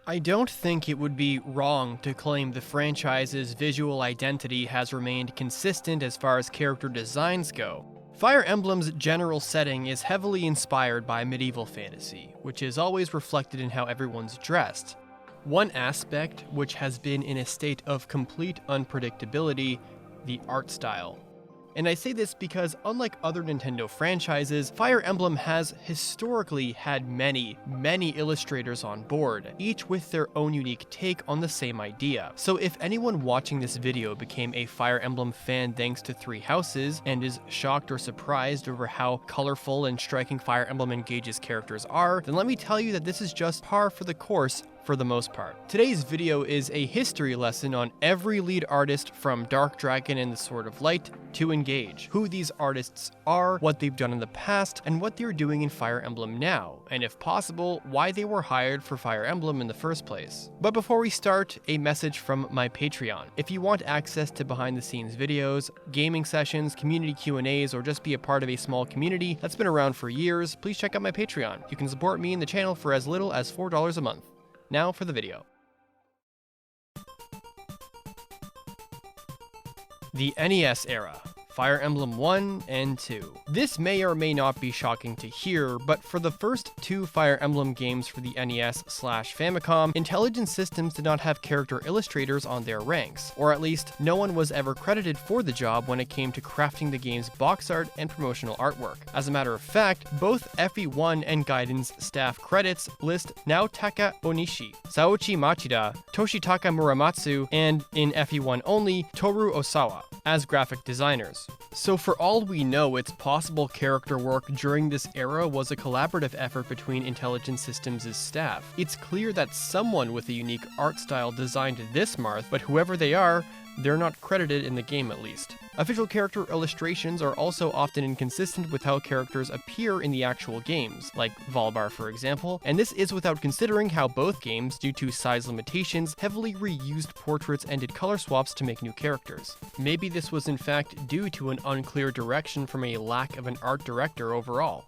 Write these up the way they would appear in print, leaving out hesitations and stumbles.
I don't think it would be wrong to claim the franchise's visual identity has remained consistent as far as character designs go. Fire Emblem's general setting is heavily inspired by medieval fantasy, which is always reflected in how everyone's dressed. One aspect which has been in a state of complete unpredictability, the art style. And I say this because unlike other Nintendo franchises, Fire Emblem has historically had many illustrators on board, each with their own unique take on the same idea. So if anyone watching this video became a Fire Emblem fan thanks to Three Houses, and is shocked or surprised over how colorful and striking Fire Emblem Engage's characters are, then let me tell you that this is just par for the course for the most part. Today's video is a history lesson on every lead artist from Dark Dragon and the Sword of Light to Engage, who these artists are, what they've done in the past, and what they're doing in Fire Emblem now, and if possible, why they were hired for Fire Emblem in the first place. But before we start, a message from my Patreon. If you want access to behind the scenes videos, gaming sessions, community Q&As, or just be a part of a small community that's been around for years, please check out my Patreon. You can support me and the channel for as little as $4 a month. Now for the video. The NES era. Fire Emblem 1 and 2. This may or may not be shocking to hear, but for the first two Fire Emblem games for the NES/Famicom, Intelligent Systems did not have character illustrators on their ranks, or at least no one was ever credited for the job when it came to crafting the game's box art and promotional artwork. As a matter of fact, both FE1 and Gaiden's staff credits list Naotaka Onishi, Saochi Machida, Toshitaka Muramatsu, and, in FE1 only, Toru Osawa, as graphic designers. So for all we know, it's possible character work during this era was a collaborative effort between Intelligent Systems' staff. It's clear that someone with a unique art style designed this Marth, but whoever they are, they're not credited in the game at least. Official character illustrations are also often inconsistent with how characters appear in the actual games, like Valbar for example, and this is without considering how both games, due to size limitations, heavily reused portraits and did color swaps to make new characters. Maybe this was in fact due to an unclear direction from a lack of an art director overall.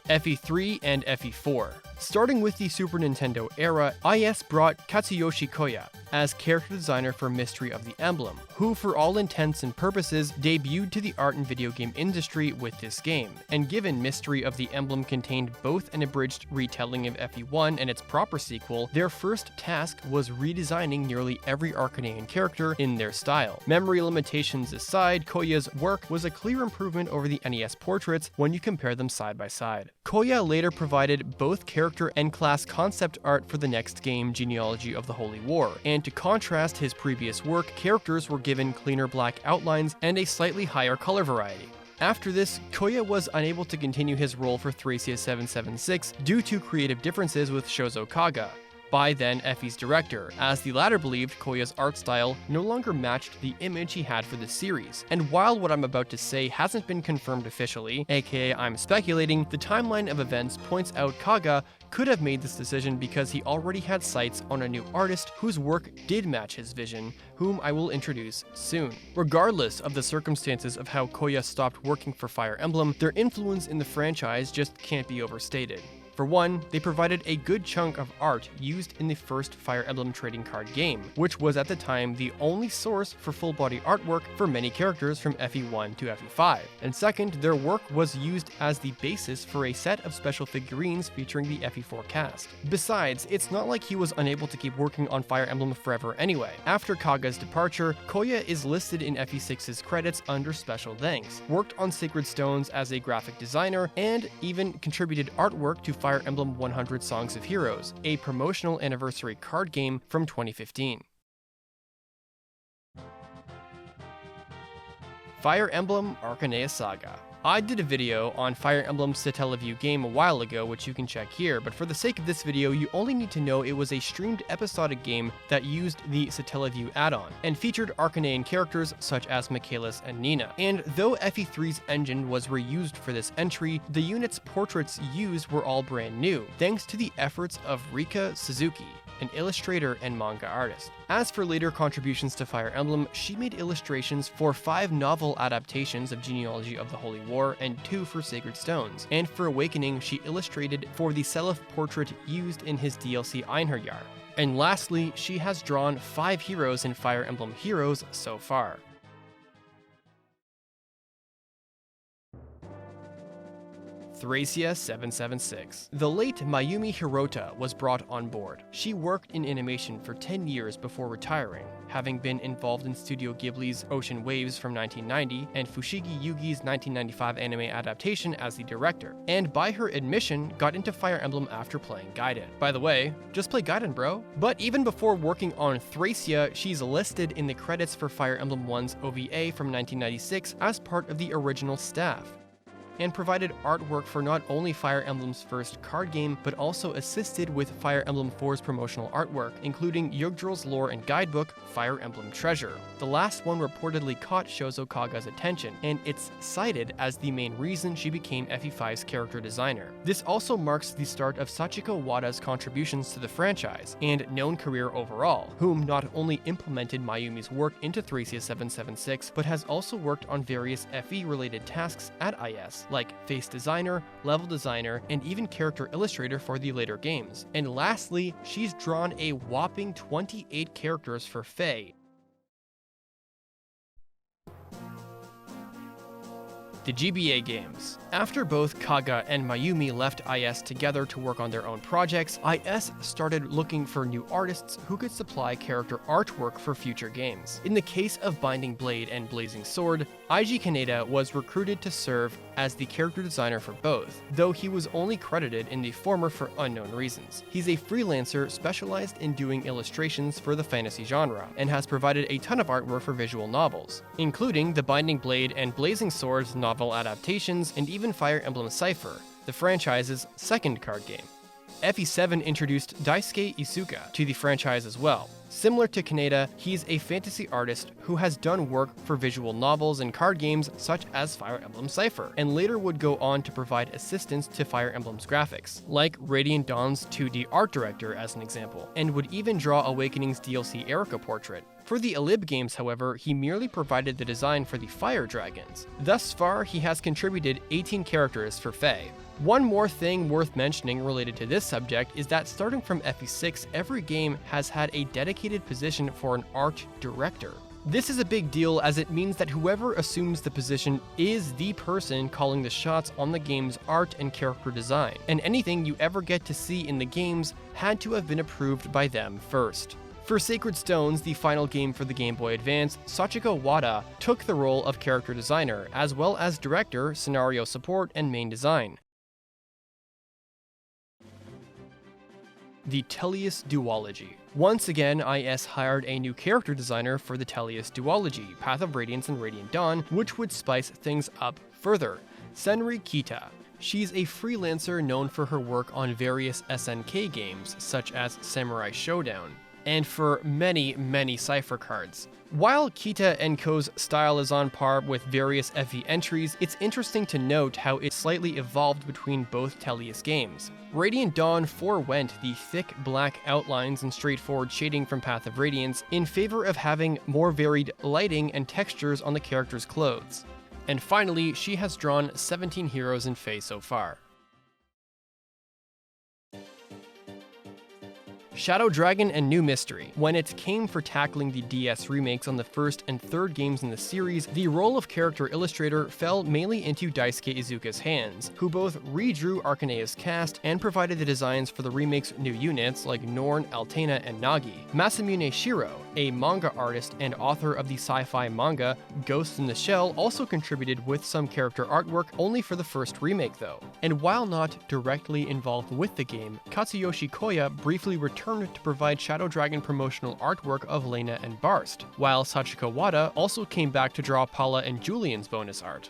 FE3 and FE4. Starting with the Super Nintendo era, IS brought Katsuyoshi Koya as character designer for Mystery of the Emblem, who for all intents and purposes debuted to the art and video game industry with this game. And given Mystery of the Emblem contained both an abridged retelling of FE1 and its proper sequel, their first task was redesigning nearly every Arcanean character in their style. Memory limitations aside, Koya's work was a clear improvement over the NES portraits when you compare them side by side. Koya later provided both character and class concept art for the next game, Genealogy of the Holy War, and to contrast his previous work, characters were given cleaner black outlines and a slightly higher color variety. After this, Koya was unable to continue his role for Thracia 776 due to creative differences with Shozo Kaga, by then FE's director, as the latter believed Koya's art style no longer matched the image he had for the series. And while what I'm about to say hasn't been confirmed officially, aka I'm speculating, the timeline of events points out Kaga could have made this decision because he already had sights on a new artist whose work did match his vision, whom I will introduce soon. Regardless of the circumstances of how Koya stopped working for Fire Emblem, their influence in the franchise just can't be overstated. For one, they provided a good chunk of art used in the first Fire Emblem trading card game, which was at the time the only source for full-body artwork for many characters from FE1 to FE5. And second, their work was used as the basis for a set of special figurines featuring the FE4 cast. Besides, it's not like he was unable to keep working on Fire Emblem forever anyway. After Kaga's departure, Koya is listed in FE6's credits under special thanks, worked on Sacred Stones as a graphic designer, and even contributed artwork to Fire Emblem 100 Songs of Heroes, a promotional anniversary card game from 2015. Fire Emblem Arcaneia Saga. I did a video on Fire Emblem's Satellaview game a while ago, which you can check here, but for the sake of this video, you only need to know it was a streamed episodic game that used the Satellaview add-on, and featured Arcanean characters such as Michaelis and Nina. And though FE3's engine was reused for this entry, the units' portraits used were all brand new, thanks to the efforts of Rika Suzuki. an illustrator and manga artist. As for later contributions to Fire Emblem, she made illustrations for 5 novel adaptations of Genealogy of the Holy War and 2 for Sacred Stones, and for Awakening she illustrated for the self-portrait used in his DLC Einherjar. And lastly, she has drawn 5 heroes in Fire Emblem Heroes so far. Thracia 776. The late Mayumi Hirota was brought on board. She worked in animation for 10 years before retiring, having been involved in Studio Ghibli's Ocean Waves from 1990 and Fushigi Yugi's 1995 anime adaptation as the director, and by her admission, got into Fire Emblem after playing Gaiden. By the way, just play Gaiden, bro. But even before working on Thracia, she's listed in the credits for Fire Emblem 1's OVA from 1996 as part of the original staff, and provided artwork for not only Fire Emblem's first card game, but also assisted with Fire Emblem 4's promotional artwork, including Yggdrasil's lore and guidebook, Fire Emblem Treasure. The last one reportedly caught Shozo Kaga's attention, and it's cited as the main reason she became FE5's character designer. This also marks the start of Sachiko Wada's contributions to the franchise, and known career overall, whom not only implemented Mayumi's work into Thracia 776, but has also worked on various FE-related tasks at IS, like face designer, level designer, and even character illustrator for the later games. And lastly, she's drawn a whopping 28 characters for FE. The GBA games. After both Kaga and Mayumi left IS together to work on their own projects, IS started looking for new artists who could supply character artwork for future games. In the case of Binding Blade and Blazing Sword, Eiji Kaneda was recruited to serve as the character designer for both, though he was only credited in the former for unknown reasons. He's a freelancer specialized in doing illustrations for the fantasy genre, and has provided a ton of artwork for visual novels, including the Binding Blade and Blazing Sword's novel adaptations, and even Fire Emblem Cypher, the franchise's second card game. FE7 introduced Daisuke Isuka to the franchise as well. Similar to Kaneda, he's a fantasy artist who has done work for visual novels and card games such as Fire Emblem Cypher, and later would go on to provide assistance to Fire Emblem's graphics, like Radiant Dawn's 2D art director as an example, and would even draw Awakening's DLC Erika portrait. For the Alib games, however, he merely provided the design for the Fire Dragons. Thus far, he has contributed 18 characters for FE. One more thing worth mentioning related to this subject is that starting from FE6, every game has had a dedicated position for an art director. This is a big deal as it means that whoever assumes the position is the person calling the shots on the game's art and character design, and anything you ever get to see in the games had to have been approved by them first. For Sacred Stones, the final game for the Game Boy Advance, Sachiko Wada took the role of character designer, as well as director, scenario support, and main design. The Tellius Duology. Once again, IS hired a new character designer for the Tellius Duology, Path of Radiance and Radiant Dawn, which would spice things up further. Senri Kita. She's a freelancer known for her work on various SNK games, such as Samurai Showdown, and for many Cypher cards. While Kita & Co.'s style is on par with various FE entries, it's interesting to note how it slightly evolved between both Tellius games. Radiant Dawn forewent the thick black outlines and straightforward shading from Path of Radiance in favor of having more varied lighting and textures on the character's clothes. And finally, she has drawn 17 heroes in FE so far. Shadow Dragon and New Mystery. When it came for tackling the DS remakes on the first and third games in the series, the role of character illustrator fell mainly into Daisuke Izuka's hands, who both redrew Arcanea's cast and provided the designs for the remake's new units like Norn, Altena, and Nagi. Masamune Shiro, a manga artist and author of the sci-fi manga Ghost in the Shell, also contributed with some character artwork only for the first remake though. And while not directly involved with the game, Katsuyoshi Koya briefly returned to provide Shadow Dragon promotional artwork of Lena and Barst, while Sachiko Wada also came back to draw Paula and Julian's bonus art.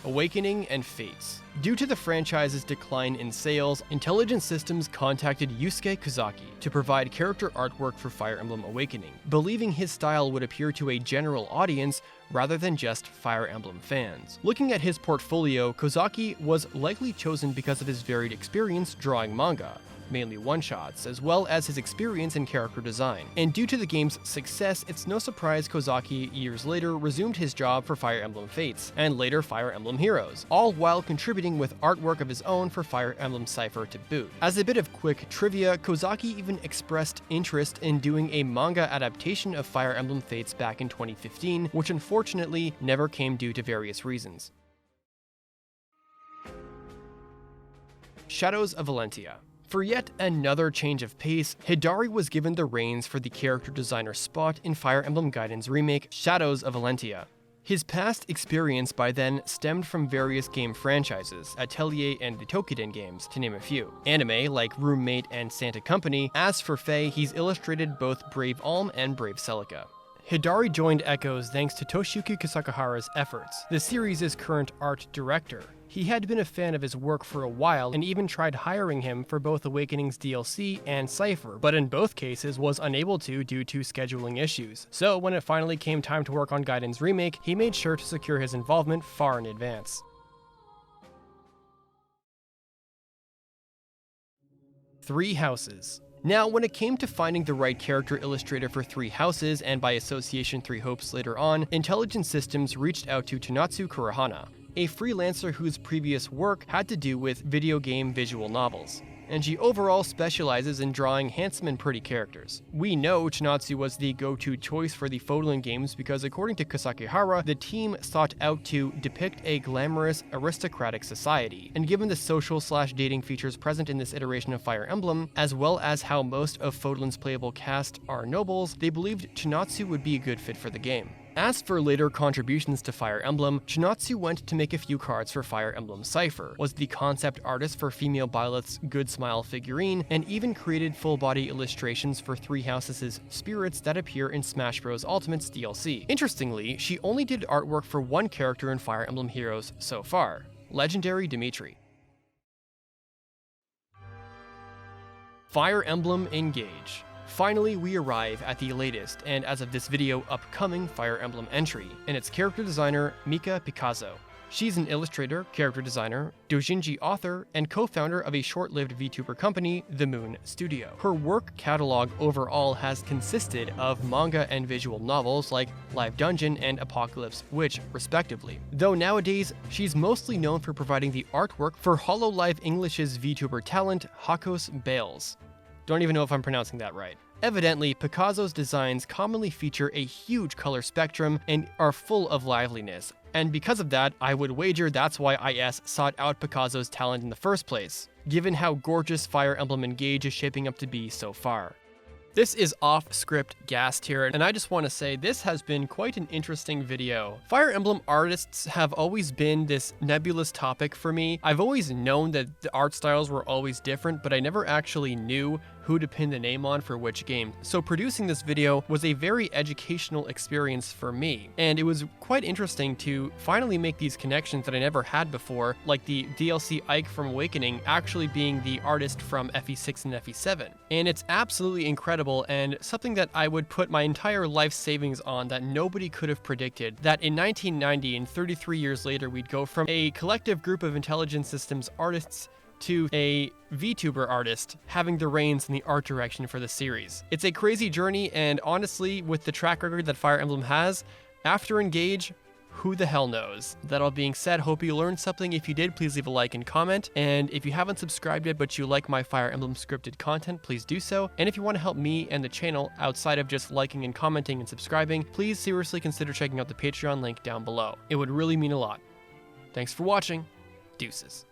Awakening, and Fates. Due to the franchise's decline in sales, Intelligent Systems contacted Yusuke Kozaki to provide character artwork for Fire Emblem Awakening, believing his style would appeal to a general audience rather than just Fire Emblem fans. Looking at his portfolio, Kozaki was likely chosen because of his varied experience drawing manga, mainly one-shots, as well as his experience in character design. And due to the game's success, it's no surprise Kozaki, years later, resumed his job for Fire Emblem Fates, and later Fire Emblem Heroes, all while contributing with artwork of his own for Fire Emblem Cypher to boot. As a bit of quick trivia, Kozaki even expressed interest in doing a manga adaptation of Fire Emblem Fates back in 2015, which unfortunately never came due to various reasons. Shadows of Valentia. For yet another change of pace, Hidari was given the reins for the character designer spot in Fire Emblem Gaiden's remake, Shadows of Valentia. His past experience by then stemmed from various game franchises, Atelier and the Tokiden games, to name a few. Anime like Roommate and Santa Company. As for Fae, he's illustrated both Brave Alm and Brave Celica. Hidari joined Echoes thanks to Toshiyuki Kasakahara's efforts, the series' current art director. He had been a fan of his work for a while and even tried hiring him for both Awakening's DLC and Cypher, but in both cases was unable to due to scheduling issues. So when it finally came time to work on Gaiden's remake, he made sure to secure his involvement far in advance. Three Houses. Now, when it came to finding the right character illustrator for Three Houses, and by association Three Hopes later on, Intelligent Systems reached out to Tanatsu Kurahana, a freelancer whose previous work had to do with video game visual novels, and she overall specializes in drawing handsome and pretty characters. We know Tanatsu was the go-to choice for the Fodlan games because according to Kasakihara, the team sought out to depict a glamorous, aristocratic society, and given the social/dating features present in this iteration of Fire Emblem, as well as how most of Fodlan's playable cast are nobles, they believed Tanatsu would be a good fit for the game. As for later contributions to Fire Emblem, Tanatsu went to make a few cards for Fire Emblem Cypher, was the concept artist for Female Violet's Good Smile figurine, and even created full-body illustrations for Three Houses' spirits that appear in Smash Bros. Ultimate's DLC. Interestingly, she only did artwork for one character in Fire Emblem Heroes so far, Legendary Dimitri. Fire Emblem Engage. Finally, we arrive at the latest, and as of this video, upcoming Fire Emblem entry, and its character designer, Mika Picasso. She's an illustrator, character designer, doujinshi author, and co-founder of a short-lived VTuber company, The Moon Studio. Her work catalog overall has consisted of manga and visual novels like Live Dungeon and Apocalypse Witch, respectively. Though nowadays, she's mostly known for providing the artwork for HoloLive English's VTuber talent, Hakos Bales. Don't even know if I'm pronouncing that right. Evidently, Picasso's designs commonly feature a huge color spectrum and are full of liveliness, and because of that, I would wager that's why IS sought out Picasso's talent in the first place, given how gorgeous Fire Emblem Engage is shaping up to be so far. This is off-script gas tier, and I just want to say this has been quite an interesting video. Fire Emblem artists have always been this nebulous topic for me. I've always known that the art styles were always different, but I never actually knew who to pin the name on for which game. So producing this video was a very educational experience for me, and it was quite interesting to finally make these connections that I never had before, like the DLC Ike from Awakening actually being the artist from FE6 and FE7. And it's absolutely incredible and something that I would put my entire life savings on, that nobody could have predicted, that in 1990 and 33 years later we'd go from a collective group of Intelligent Systems artists to a VTuber artist having the reins in the art direction for the series. It's a crazy journey, and honestly, with the track record that Fire Emblem has, after Engage, who the hell knows? That all being said, hope you learned something. If you did, please leave a like and comment. And if you haven't subscribed yet, but you like my Fire Emblem scripted content, please do so. And if you want to help me and the channel outside of just liking and commenting and subscribing, please seriously consider checking out the Patreon link down below. It would really mean a lot. Thanks for watching. Deuces.